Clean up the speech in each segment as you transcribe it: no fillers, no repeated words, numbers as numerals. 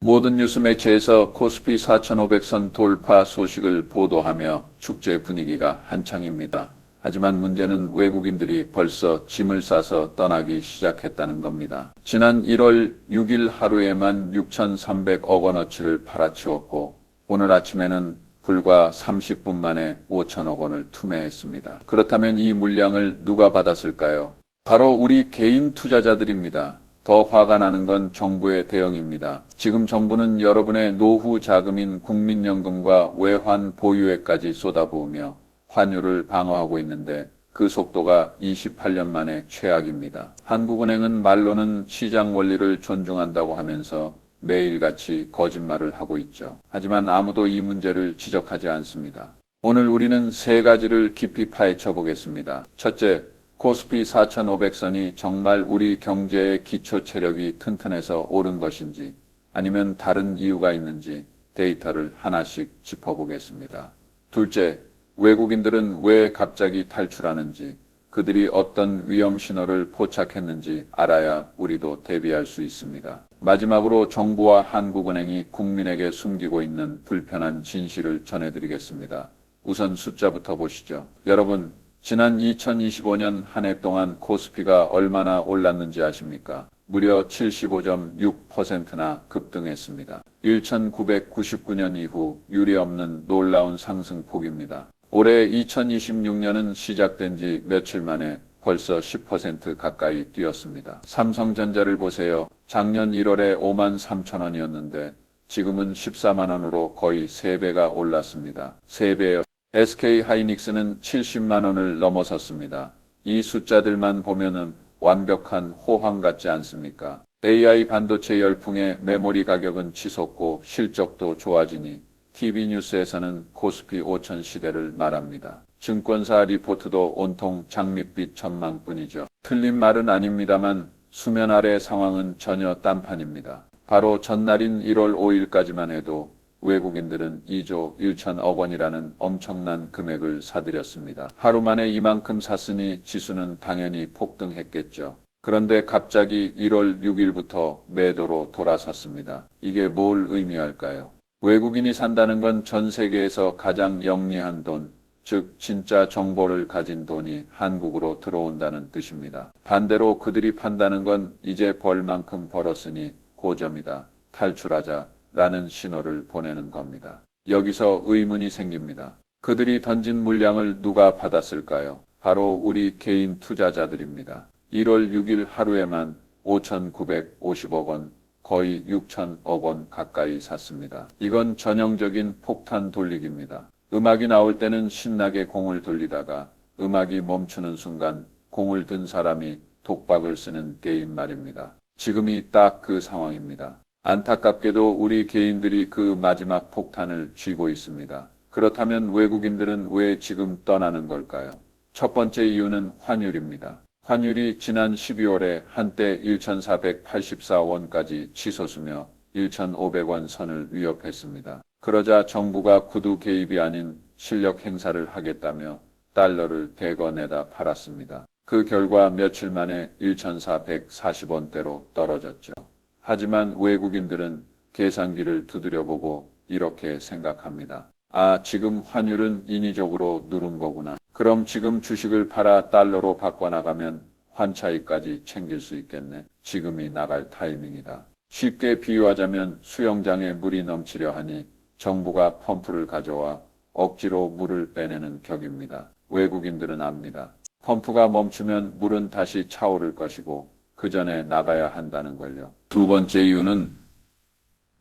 모든 뉴스 매체에서 코스피 4,500선 돌파 소식을 보도하며 축제 분위기가 한창입니다. 하지만 문제는 외국인들이 벌써 짐을 싸서 떠나기 시작했다는 겁니다. 지난 1월 6일 하루에만 6,300억 원어치를 팔아치웠고 오늘 아침에는 불과 30분 만에 5천억 원을 투매했습니다. 그렇다면 이 물량을 누가 받았을까요? 바로 우리 개인 투자자들입니다. 더 화가 나는 건 정부의 대응입니다. 지금 정부는 여러분의 노후 자금인 국민연금과 외환 보유액까지 쏟아부으며 환율을 방어하고 있는데 그 속도가 28년 만에 최악입니다. 한국은행은 말로는 시장 원리를 존중한다고 하면서 매일같이 거짓말을 하고 있죠. 하지만 아무도 이 문제를 지적하지 않습니다. 오늘 우리는 세 가지를 깊이 파헤쳐 보겠습니다. 첫째, 코스피 4,500선이 정말 우리 경제의 기초 체력이 튼튼해서 오른 것인지 아니면 다른 이유가 있는지 데이터를 하나씩 짚어보겠습니다. 둘째, 외국인들은 왜 갑자기 탈출하는지 그들이 어떤 위험 신호를 포착했는지 알아야 우리도 대비할 수 있습니다. 마지막으로 정부와 한국은행이 국민에게 숨기고 있는 불편한 진실을 전해드리겠습니다. 우선 숫자부터 보시죠. 여러분, 지난 2025년 한 해 동안 코스피가 얼마나 올랐는지 아십니까? 무려 75.6%나 급등했습니다. 1999년 이후 유례없는 놀라운 상승폭입니다. 올해 2026년은 시작된 지 며칠 만에 벌써 10% 가까이 뛰었습니다. 삼성전자를 보세요. 작년 1월에 5만 3천 원이었는데 지금은 14만 원으로 거의 3배가 올랐습니다. 3배요. SK하이닉스는 70만 원을 넘어섰습니다. 이 숫자들만 보면은 완벽한 호황 같지 않습니까? AI 반도체 열풍에 메모리 가격은 치솟고 실적도 좋아지니 TV뉴스에서는 코스피 5천 시대를 말합니다. 증권사 리포트도 온통 장밋빛 전망뿐이죠. 틀린 말은 아닙니다만 수면 아래 상황은 전혀 딴판입니다. 바로 전날인 1월 5일까지만 해도 외국인들은 2조 1천억 원이라는 엄청난 금액을 사들였습니다. 하루 만에 이만큼 샀으니 지수는 당연히 폭등했겠죠. 그런데 갑자기 1월 6일부터 매도로 돌아섰습니다. 이게 뭘 의미할까요? 외국인이 산다는 건 전 세계에서 가장 영리한 돈, 즉 진짜 정보를 가진 돈이 한국으로 들어온다는 뜻입니다. 반대로 그들이 판다는 건 이제 벌 만큼 벌었으니 고점이다, 탈출하자 라는 신호를 보내는 겁니다. 여기서 의문이 생깁니다. 그들이 던진 물량을 누가 받았을까요? 바로 우리 개인 투자자들입니다. 1월 6일 하루에만 5,950억 원, 거의 6천억 원 가까이 샀습니다. 이건 전형적인 폭탄 돌리기입니다. 음악이 나올 때는 신나게 공을 돌리다가 음악이 멈추는 순간 공을 든 사람이 독박을 쓰는 게임 말입니다. 지금이 딱 그 상황입니다. 안타깝게도 우리 개인들이 그 마지막 폭탄을 쥐고 있습니다. 그렇다면 외국인들은 왜 지금 떠나는 걸까요? 첫 번째 이유는 환율입니다. 환율이 지난 12월에 한때 1,484원까지 치솟으며 1,500원 선을 위협했습니다. 그러자 정부가 구두 개입이 아닌 실력 행사를 하겠다며 달러를 대거 내다 팔았습니다. 그 결과 며칠 만에 1,440원대로 떨어졌죠. 하지만 외국인들은 계산기를 두드려보고 이렇게 생각합니다. 아, 지금 환율은 인위적으로 누른 거구나. 그럼 지금 주식을 팔아 달러로 바꿔나가면 환차익까지 챙길 수 있겠네. 지금이 나갈 타이밍이다. 쉽게 비유하자면 수영장에 물이 넘치려 하니 정부가 펌프를 가져와 억지로 물을 빼내는 격입니다. 외국인들은 압니다. 펌프가 멈추면 물은 다시 차오를 것이고 그 전에 나가야 한다는 걸요. 두 번째 이유는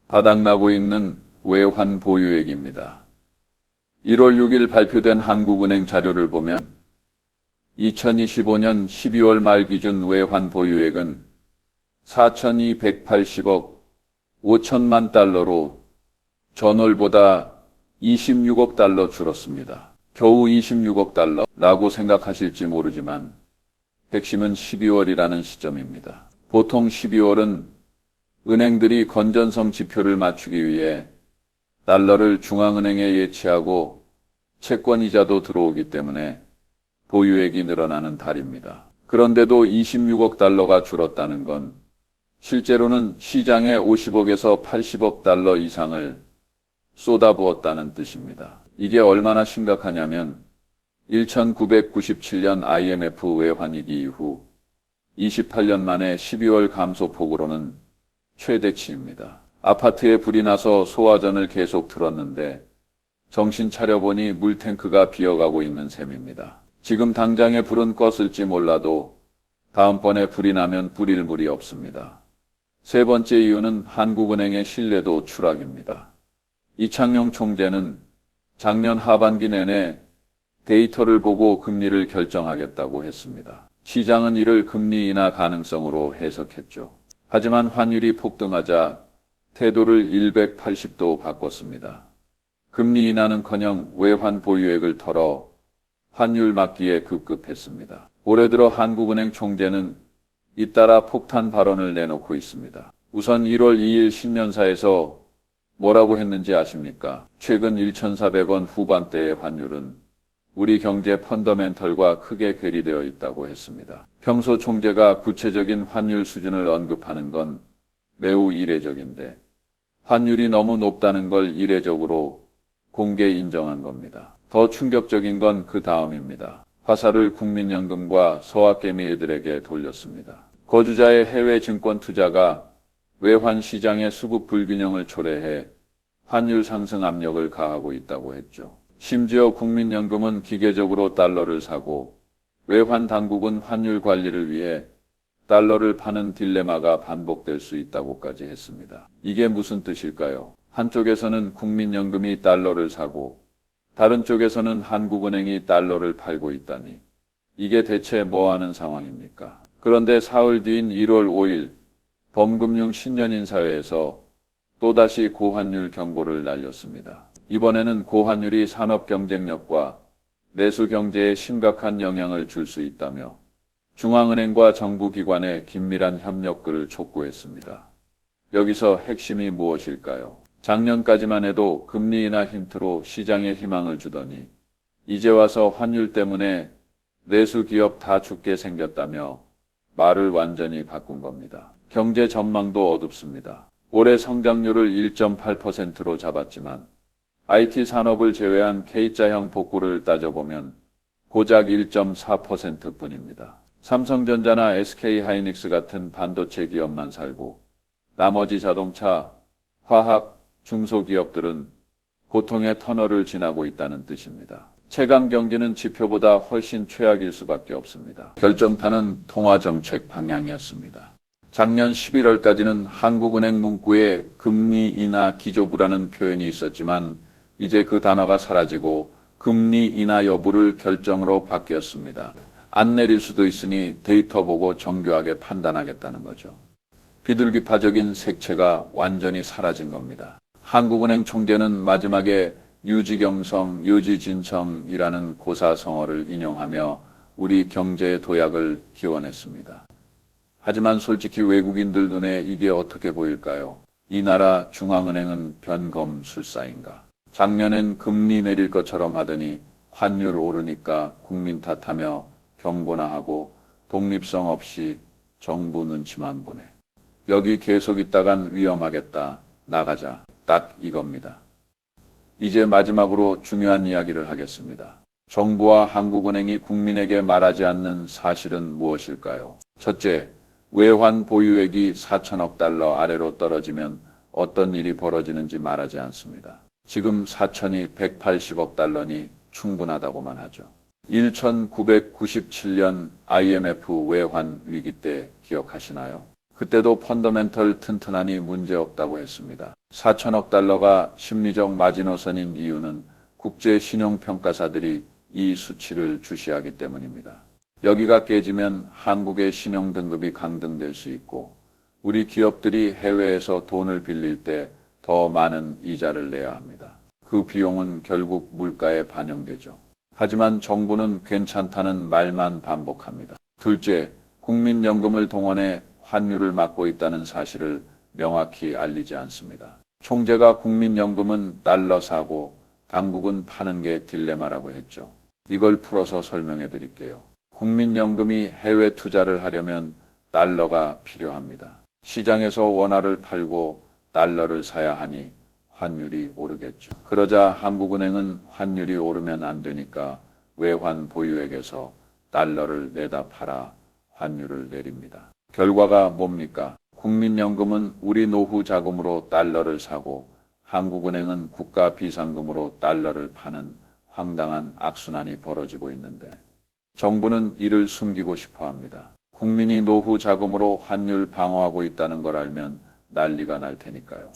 바닥나고 있는 외환 보유액입니다. 1월 6일 발표된 한국은행 자료를 보면 2025년 12월 말 기준 외환 보유액은 4,280억 5천만 달러로 전월보다 26억 달러 줄었습니다. 겨우 26억 달러라고 생각하실지 모르지만 핵심은 12월이라는 시점입니다. 보통 12월은 은행들이 건전성 지표를 맞추기 위해 달러를 중앙은행에 예치하고 채권이자도 들어오기 때문에 보유액이 늘어나는 달입니다. 그런데도 26억 달러가 줄었다는 건 실제로는 시장에 50억에서 80억 달러 이상을 쏟아부었다는 뜻입니다. 이게 얼마나 심각하냐면 1997년 IMF 외환위기 이후 28년 만에 12월 감소폭으로는 최대치입니다. 아파트에 불이 나서 소화전을 계속 틀었는데 정신 차려보니 물탱크가 비어가고 있는 셈입니다. 지금 당장에 불은 껐을지 몰라도 다음번에 불이 나면 뿌릴 물이 없습니다. 세 번째 이유는 한국은행의 신뢰도 추락입니다. 이창용 총재는 작년 하반기 내내 데이터를 보고 금리를 결정하겠다고 했습니다. 시장은 이를 금리 인하 가능성으로 해석했죠. 하지만 환율이 폭등하자 태도를 180도 바꿨습니다. 금리 인하는커녕 외환 보유액을 털어 환율 막기에 급급했습니다. 올해 들어 한국은행 총재는 잇따라 폭탄 발언을 내놓고 있습니다. 우선 1월 2일 신년사에서 뭐라고 했는지 아십니까? 최근 1,400원 후반대의 환율은 우리 경제 펀더멘털과 크게 괴리되어 있다고 했습니다. 평소 총재가 구체적인 환율 수준을 언급하는 건 매우 이례적인데 환율이 너무 높다는 걸 이례적으로 공개 인정한 겁니다. 더 충격적인 건 그 다음입니다. 화살을 국민연금과 서학개미애들에게 돌렸습니다. 거주자의 해외 증권 투자가 외환 시장의 수급 불균형을 초래해 환율 상승 압력을 가하고 있다고 했죠. 심지어 국민연금은 기계적으로 달러를 사고 외환 당국은 환율 관리를 위해 달러를 파는 딜레마가 반복될 수 있다고까지 했습니다. 이게 무슨 뜻일까요? 한쪽에서는 국민연금이 달러를 사고 다른 쪽에서는 한국은행이 달러를 팔고 있다니 이게 대체 뭐 하는 상황입니까? 그런데 사흘 뒤인 1월 5일 범금융 신년인사회에서 또다시 고환율 경고를 날렸습니다. 이번에는 고환율이 산업 경쟁력과 내수 경제에 심각한 영향을 줄 수 있다며 중앙은행과 정부기관의 긴밀한 협력을 촉구했습니다. 여기서 핵심이 무엇일까요? 작년까지만 해도 금리 인하 힌트로 시장에 희망을 주더니 이제 와서 환율 때문에 내수 기업 다 죽게 생겼다며 말을 완전히 바꾼 겁니다. 경제 전망도 어둡습니다. 올해 성장률을 1.8%로 잡았지만 IT 산업을 제외한 K자형 복구를 따져보면 고작 1.4%뿐입니다. 삼성전자나 SK하이닉스 같은 반도체 기업만 살고 나머지 자동차, 화학, 중소기업들은 고통의 터널을 지나고 있다는 뜻입니다. 최강 경기는 지표보다 훨씬 최악일 수밖에 없습니다. 결정타는 통화정책 방향이었습니다. 작년 11월까지는 한국은행 문구에 금리 인하 기조부라는 표현이 있었지만 이제 그 단어가 사라지고 금리 인하 여부를 결정으로 바뀌었습니다. 안 내릴 수도 있으니 데이터 보고 정교하게 판단하겠다는 거죠. 비둘기파적인 색채가 완전히 사라진 겁니다. 한국은행 총재는 마지막에 유지경성, 유지진성이라는 고사성어를 인용하며 우리 경제의 도약을 기원했습니다. 하지만 솔직히 외국인들 눈에 이게 어떻게 보일까요? 이 나라 중앙은행은 변검술사인가? 작년엔 금리 내릴 것처럼 하더니 환율 오르니까 국민 탓하며 경고나 하고 독립성 없이 정부 눈치만 보네. 여기 계속 있다간 위험하겠다. 나가자. 딱 이겁니다. 이제 마지막으로 중요한 이야기를 하겠습니다. 정부와 한국은행이 국민에게 말하지 않는 사실은 무엇일까요? 첫째, 외환 보유액이 4천억 달러 아래로 떨어지면 어떤 일이 벌어지는지 말하지 않습니다. 지금 4천이 180억 달러니 충분하다고만 하죠. 1997년 IMF 외환 위기 때 기억하시나요? 그때도 펀더멘털 튼튼하니 문제없다고 했습니다. 4천억 달러가 심리적 마지노선인 이유는 국제 신용평가사들이 이 수치를 주시하기 때문입니다. 여기가 깨지면 한국의 신용 등급이 강등될 수 있고 우리 기업들이 해외에서 돈을 빌릴 때 더 많은 이자를 내야 합니다. 그 비용은 결국 물가에 반영되죠. 하지만 정부는 괜찮다는 말만 반복합니다. 둘째, 국민연금을 동원해 환율을 막고 있다는 사실을 명확히 알리지 않습니다. 총재가 국민연금은 달러 사고 당국은 파는 게 딜레마라고 했죠. 이걸 풀어서 설명해 드릴게요. 국민연금이 해외 투자를 하려면 달러가 필요합니다. 시장에서 원화를 팔고 달러를 사야 하니 환율이 오르겠죠. 그러자 한국은행은 환율이 오르면 안 되니까 외환 보유액에서 달러를 내다 팔아 환율을 내립니다. 결과가 뭡니까? 국민연금은 우리 노후 자금으로 달러를 사고 한국은행은 국가 비상금으로 달러를 파는 황당한 악순환이 벌어지고 있는데 정부는 이를 숨기고 싶어 합니다. 국민이 노후 자금으로 환율 방어하고 있다는 걸 알면 난리가 날 테니까요.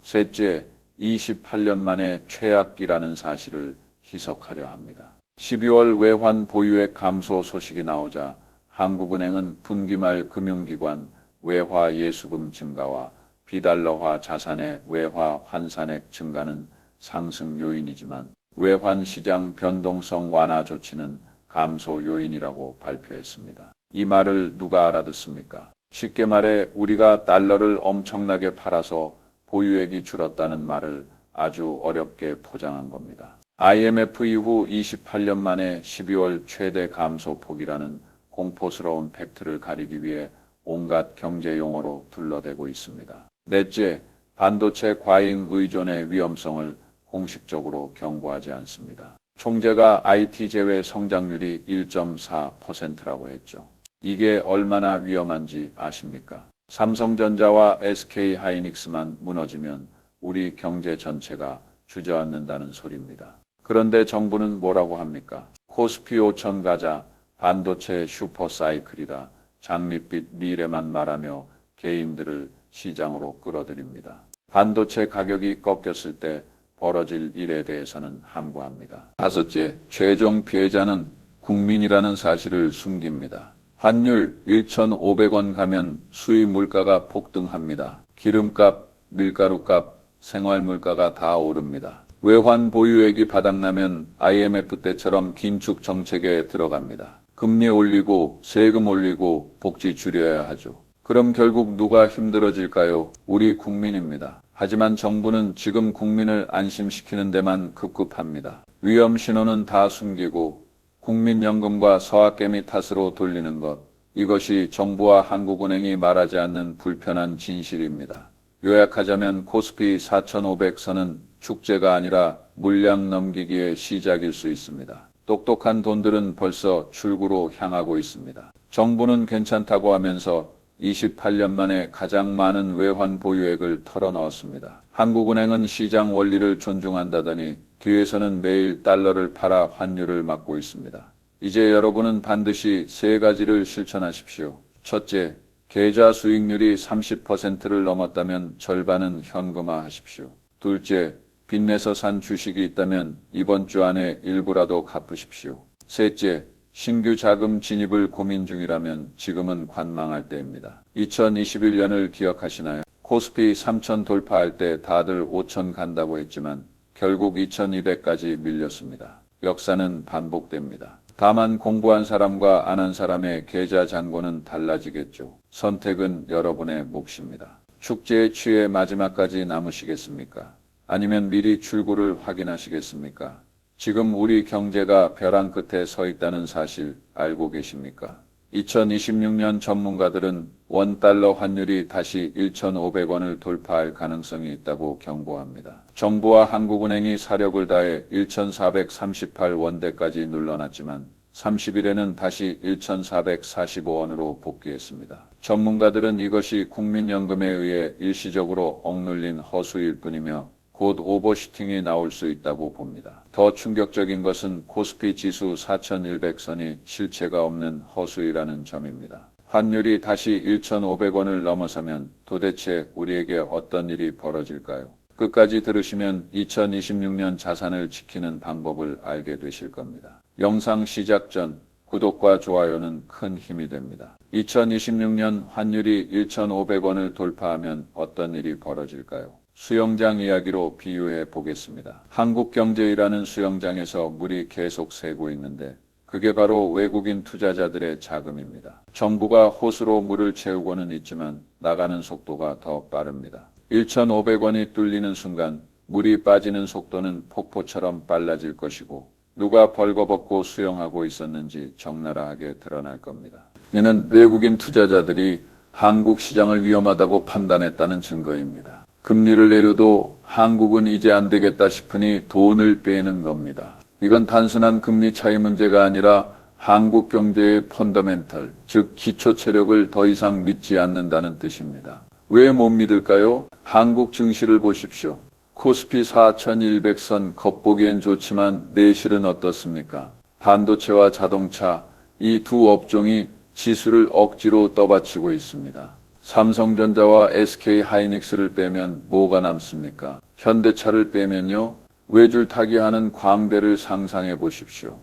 셋째, 28년 만에 최악기라는 사실을 희석하려 합니다. 12월 외환 보유액 감소 소식이 나오자 한국은행은 분기 말 금융기관 외화 예수금 증가와 비달러화 자산의 외화 환산액 증가는 상승 요인이지만 외환 시장 변동성 완화 조치는 감소 요인이라고 발표했습니다. 이 말을 누가 알아듣습니까? 쉽게 말해 우리가 달러를 엄청나게 팔아서 보유액이 줄었다는 말을 아주 어렵게 포장한 겁니다. IMF 이후 28년 만에 12월 최대 감소폭이라는 공포스러운 팩트를 가리기 위해 온갖 경제 용어로 둘러대고 있습니다. 넷째, 반도체 과잉 의존의 위험성을 공식적으로 경고하지 않습니다. 총재가 IT 제외 성장률이 1.4%라고 했죠. 이게 얼마나 위험한지 아십니까? 삼성전자와 SK하이닉스만 무너지면 우리 경제 전체가 주저앉는다는 소리입니다. 그런데 정부는 뭐라고 합니까? 코스피 5천 가자, 반도체 슈퍼사이클이다, 장밋빛 미래만 말하며 개인들을 시장으로 끌어들입니다. 반도체 가격이 꺾였을 때 벌어질 일에 대해서는 함구합니다. 다섯째, 최종 피해자는 국민이라는 사실을 숨깁니다. 환율 1,500원 가면 수입 물가가 폭등합니다. 기름값, 밀가루값, 생활물가가 다 오릅니다. 외환 보유액이 바닥나면 IMF 때처럼 긴축 정책에 들어갑니다. 금리 올리고 세금 올리고 복지 줄여야 하죠. 그럼 결국 누가 힘들어질까요? 우리 국민입니다. 하지만 정부는 지금 국민을 안심시키는 데만 급급합니다. 위험 신호는 다 숨기고 국민연금과 서학개미 탓으로 돌리는 것. 이것이 정부와 한국은행이 말하지 않는 불편한 진실입니다. 요약하자면 코스피 4,500선은 축제가 아니라 물량 넘기기의 시작일 수 있습니다. 똑똑한 돈들은 벌써 출구로 향하고 있습니다. 정부는 괜찮다고 하면서 28년 만에 가장 많은 외환 보유액을 털어넣었습니다. 한국은행은 시장 원리를 존중한다더니 뒤에서는 매일 달러를 팔아 환율을 막고 있습니다. 이제 여러분은 반드시 세 가지를 실천하십시오. 첫째, 계좌 수익률이 30%를 넘었다면 절반은 현금화하십시오. 둘째, 빚내서 산 주식이 있다면 이번 주 안에 일부라도 갚으십시오. 셋째, 신규 자금 진입을 고민 중이라면 지금은 관망할 때입니다. 2021년을 기억하시나요? 코스피 3,000 돌파할 때 다들 5,000 간다고 했지만 결국 2,200까지 밀렸습니다. 역사는 반복됩니다. 다만 공부한 사람과 안 한 사람의 계좌 잔고는 달라지겠죠. 선택은 여러분의 몫입니다. 축제의 취해 마지막까지 남으시겠습니까? 아니면 미리 출구를 확인하시겠습니까? 지금 우리 경제가 벼랑 끝에 서 있다는 사실 알고 계십니까? 2026년 전문가들은 원달러 환율이 다시 1,500원을 돌파할 가능성이 있다고 경고합니다. 정부와 한국은행이 사력을 다해 1,438원대까지 눌러놨지만 30일에는 다시 1,445원으로 복귀했습니다. 전문가들은 이것이 국민연금에 의해 일시적으로 억눌린 허수일 뿐이며 곧 오버슈팅이 나올 수 있다고 봅니다. 더 충격적인 것은 코스피 지수 4,100선이 실체가 없는 허수이라는 점입니다. 환율이 다시 1,500원을 넘어서면 도대체 우리에게 어떤 일이 벌어질까요? 끝까지 들으시면 2026년 자산을 지키는 방법을 알게 되실 겁니다. 영상 시작 전 구독과 좋아요는 큰 힘이 됩니다. 2026년 환율이 1,500원을 돌파하면 어떤 일이 벌어질까요? 수영장 이야기로 비유해 보겠습니다. 한국경제이라는 수영장에서 물이 계속 새고 있는데 그게 바로 외국인 투자자들의 자금입니다. 정부가 호수로 물을 채우고는 있지만 나가는 속도가 더 빠릅니다. 1,500원이 뚫리는 순간 물이 빠지는 속도는 폭포처럼 빨라질 것이고 누가 벌거벗고 수영하고 있었는지 적나라하게 드러날 겁니다. 이는 외국인 투자자들이 한국 시장을 위험하다고 판단했다는 증거입니다. 금리를 내려도 한국은 이제 안 되겠다 싶으니 돈을 빼는 겁니다. 이건 단순한 금리 차이 문제가 아니라 한국 경제의 펀더멘털, 즉 기초 체력을 더 이상 믿지 않는다는 뜻입니다. 왜 못 믿을까요? 한국 증시를 보십시오. 코스피 4100선 겉보기엔 좋지만 내실은 어떻습니까? 반도체와 자동차, 이 두 업종이 지수를 억지로 떠받치고 있습니다. 삼성전자와 SK하이닉스를 빼면 뭐가 남습니까? 현대차를 빼면요. 외줄 타기하는 광대를 상상해 보십시오.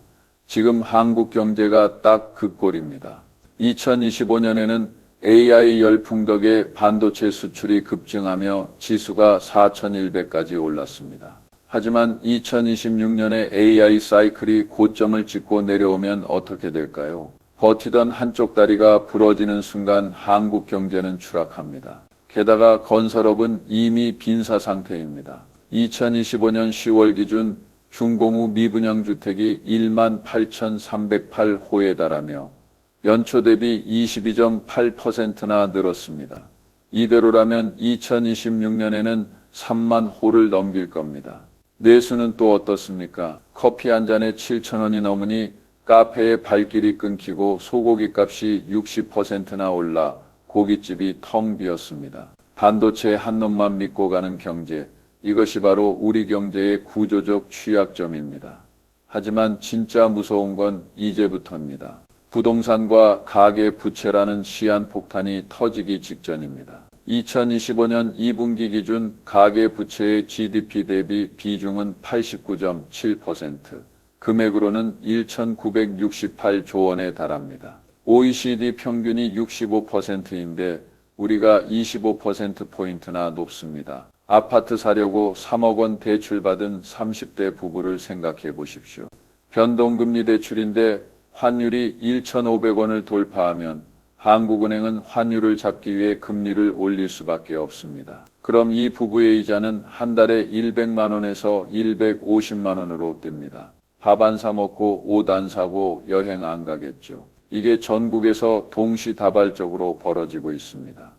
지금 한국 경제가 딱 그 꼴입니다. 2025년에는 AI 열풍 덕에 반도체 수출이 급증하며 지수가 4100까지 올랐습니다. 하지만 2026년에 AI 사이클이 고점을 찍고 내려오면 어떻게 될까요? 버티던 한쪽 다리가 부러지는 순간 한국 경제는 추락합니다. 게다가 건설업은 이미 빈사 상태입니다. 2025년 10월 기준 준공후 미분양 주택이 18,308호에 달하며 연초 대비 22.8%나 늘었습니다. 이대로라면 2026년에는 3만 호를 넘길 겁니다. 내수는 또 어떻습니까? 커피 한 잔에 7,000원이 넘으니 카페의 발길이 끊기고 소고기 값이 60%나 올라 고깃집이 텅 비었습니다. 반도체 한 놈만 믿고 가는 경제, 이것이 바로 우리 경제의 구조적 취약점입니다. 하지만 진짜 무서운 건 이제부터입니다. 부동산과 가계 부채라는 시한폭탄이 터지기 직전입니다. 2025년 2분기 기준 가계 부채의 GDP 대비 비중은 89.7%, 금액으로는 1,968조 원에 달합니다. OECD 평균이 65%인데 우리가 25%포인트나 높습니다. 아파트 사려고 3억 원 대출받은 30대 부부를 생각해 보십시오. 변동금리 대출인데 환율이 1,500원을 돌파하면 한국은행은 환율을 잡기 위해 금리를 올릴 수밖에 없습니다. 그럼 이 부부의 이자는 한 달에 100만 원에서 150만 원으로 뜹니다. 밥 안 사 먹고 옷 안 사고 여행 안 가겠죠. 이게 전국에서 동시다발적으로 벌어지고 있습니다.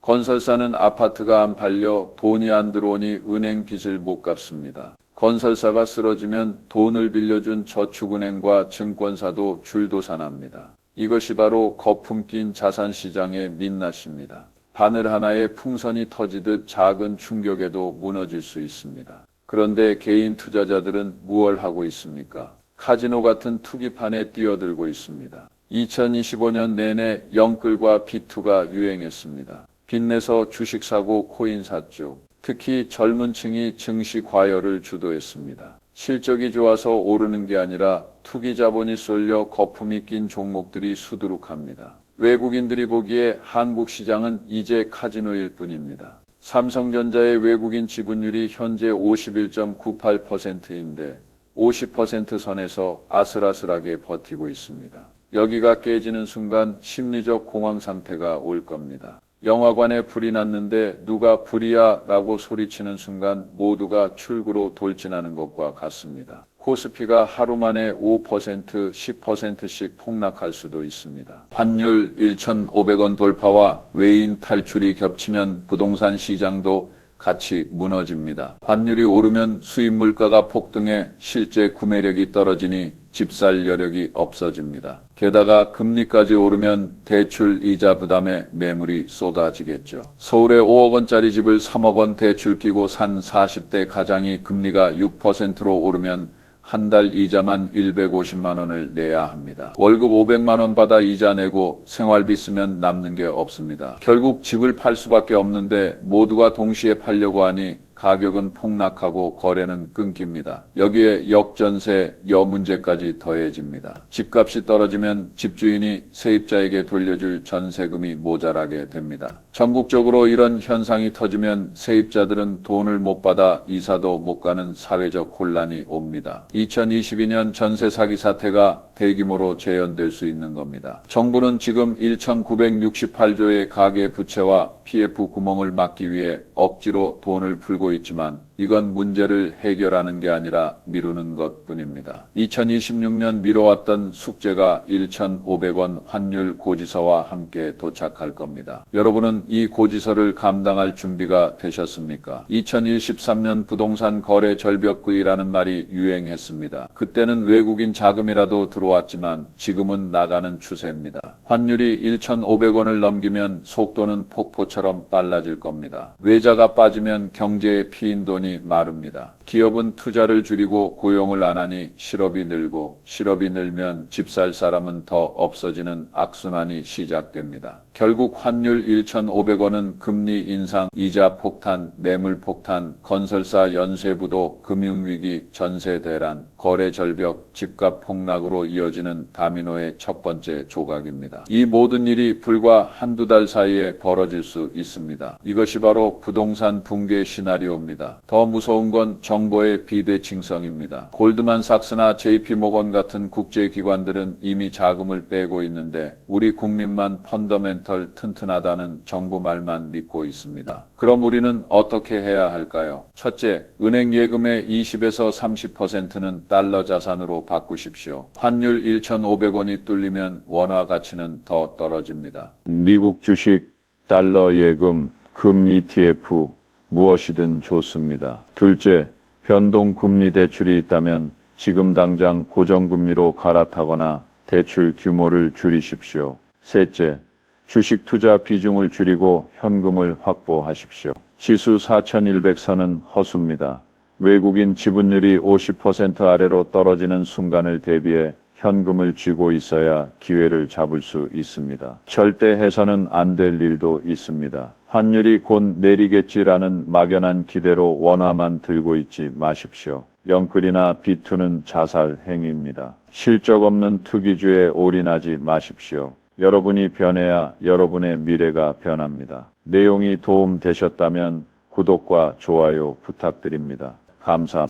건설사는 아파트가 안 팔려 돈이 안 들어오니 은행 빚을 못 갚습니다. 건설사가 쓰러지면 돈을 빌려준 저축은행과 증권사도 줄도산합니다. 이것이 바로 거품 낀 자산시장의 민낯입니다. 바늘 하나에 풍선이 터지듯 작은 충격에도 무너질 수 있습니다. 그런데 개인 투자자들은 무엇을 하고 있습니까? 카지노 같은 투기판에 뛰어들고 있습니다. 2025년 내내 영끌과 비투가 유행했습니다. 빚내서 주식 사고 코인 샀죠. 특히 젊은 층이 증시 과열을 주도했습니다. 실적이 좋아서 오르는 게 아니라 투기 자본이 쏠려 거품이 낀 종목들이 수두룩합니다. 외국인들이 보기에 한국 시장은 이제 카지노일 뿐입니다. 삼성전자의 외국인 지분율이 현재 51.98%인데 50% 선에서 아슬아슬하게 버티고 있습니다. 여기가 깨지는 순간 심리적 공황 상태가 올 겁니다. 영화관에 불이 났는데 누가 불이야 라고 소리치는 순간 모두가 출구로 돌진하는 것과 같습니다. 코스피가 하루 만에 5%, 10%씩 폭락할 수도 있습니다. 환율 1,500원 돌파와 외인 탈출이 겹치면 부동산 시장도 같이 무너집니다. 환율이 오르면 수입 물가가 폭등해 실제 구매력이 떨어지니 집 살 여력이 없어집니다. 게다가 금리까지 오르면 대출 이자 부담에 매물이 쏟아지겠죠. 서울에 5억 원짜리 집을 3억 원 대출 끼고 산 40대 가장이 금리가 6%로 오르면 한 달 이자만 150만 원을 내야 합니다. 월급 500만 원 받아 이자 내고 생활비 쓰면 남는 게 없습니다. 결국 집을 팔 수밖에 없는데 모두가 동시에 팔려고 하니 가격은 폭락하고 거래는 끊깁니다. 여기에 역전세, 여 문제까지 더해집니다. 집값이 떨어지면 집주인이 세입자에게 돌려줄 전세금이 모자라게 됩니다. 전국적으로 이런 현상이 터지면 세입자들은 돈을 못 받아 이사도 못 가는 사회적 혼란이 옵니다. 2022년 전세 사기 사태가 대규모로 재현될 수 있는 겁니다. 정부는 지금 1,968조의 가계 부채와 PF 구멍을 막기 위해 억지로 돈을 풀고 되고 있지만 이건 문제를 해결하는 게 아니라 미루는 것뿐입니다. 2026년 미뤄왔던 숙제가 1,500원 환율 고지서와 함께 도착할 겁니다. 여러분은 이 고지서를 감당할 준비가 되셨습니까? 2023년 부동산 거래 절벽구이라는 말이 유행했습니다. 그때는 외국인 자금이라도 들어왔지만 지금은 나가는 추세입니다. 환율이 1,500원을 넘기면 속도는 폭포처럼 빨라질 겁니다. 외자가 빠지면 경제에 피인 돈이 마릅니다. 기업은 투자를 줄이고 고용을 안 하니 실업이 늘고 실업이 늘면 집 살 사람은 더 없어지는 악순환이 시작됩니다. 결국 환율 1,500원은 금리 인상, 이자 폭탄, 매물 폭탄, 건설사 연쇄부도, 금융위기, 전세 대란, 거래 절벽, 집값 폭락으로 이어지는 다미노의 첫 번째 조각입니다. 이 모든 일이 불과 한두 달 사이에 벌어질 수 있습니다. 이것이 바로 부동산 붕괴 시나리오입니다. 더 무서운 건 정보의 비대칭성입니다. 골드만삭스나 JP모건 같은 국제기관들은 이미 자금을 빼고 있는데 우리 국민만 펀더멘털 튼튼하다는 정부 말만 믿고 있습니다. 그럼 우리는 어떻게 해야 할까요? 첫째, 은행 예금의 20에서 30%는 달러 자산으로 바꾸십시오. 환율 1,500원이 뚫리면 원화 가치는 더 떨어집니다. 미국 주식, 달러 예금, 금 ETF 무엇이든 좋습니다. 둘째, 변동금리 대출이 있다면 지금 당장 고정금리로 갈아타거나 대출 규모를 줄이십시오. 셋째, 주식 투자 비중을 줄이고 현금을 확보하십시오. 지수 4100선은 허수입니다. 외국인 지분율이 50% 아래로 떨어지는 순간을 대비해 현금을 쥐고 있어야 기회를 잡을 수 있습니다. 절대 해서는 안 될 일도 있습니다. 환율이 곧 내리겠지라는 막연한 기대로 원화만 들고 있지 마십시오. 영끌이나 비투는 자살 행위입니다. 실적 없는 투기주에 올인하지 마십시오. 여러분이 변해야 여러분의 미래가 변합니다. 내용이 도움 되셨다면 구독과 좋아요 부탁드립니다. 감사합니다.